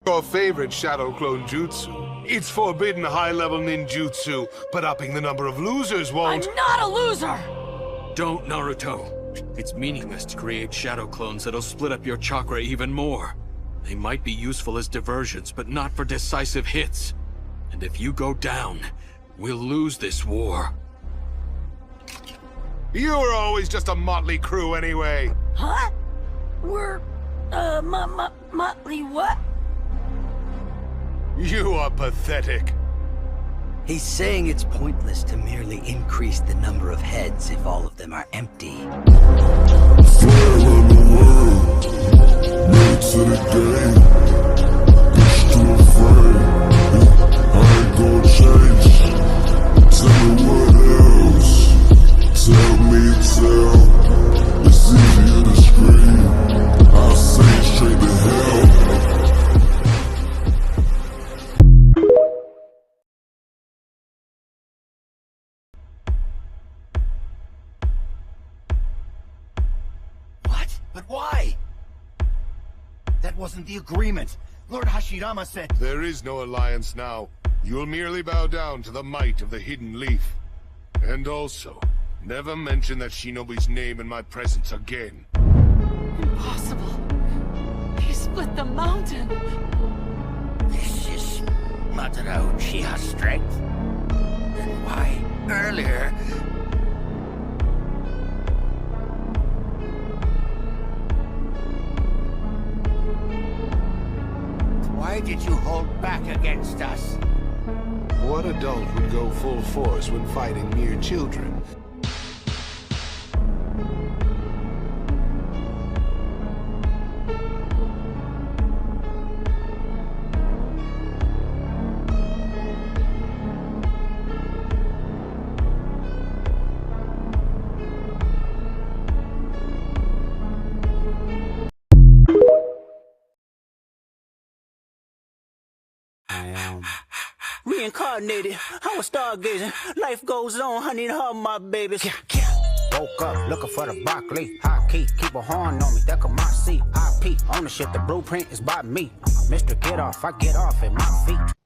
Your favorite Shadow Clone Jutsu. It's forbidden high-level ninjutsu, but upping the number of losers won't. I'm not a loser! Don't, Naruto. It's meaningless to create shadow clones that'll split up your chakra even more. They might be useful as diversions, but not for decisive hits. And if you go down, we'll lose this war. You were always just a motley crew anyway. Huh? We're, motley what? You are pathetic. He's saying it's pointless to merely increase the number of heads if all of them are empty. Fire around the world, ready to the game. Push to a frame, I ain't gonna change. Tell me what else, tell me, tell. It's easier to scream, I'll say straight to hell. But why? That wasn't the agreement. Lord Hashirama said... There is no alliance now. You'll merely bow down to the might of the Hidden Leaf. And also, never mention that Shinobi's name in my presence again. Impossible. He split the mountain. This is Madara Uchiha's strength. Then why, earlier... Why did you hold back against us? What adult would go full force when fighting mere children? Reincarnated, I was stargazing. Life goes on, honey, and all my babies. Woke up looking for the broccoli. High key, keep a horn on me. That come my seat. IP ownership, the blueprint is by me. Mr. Get Off, I get off at my feet.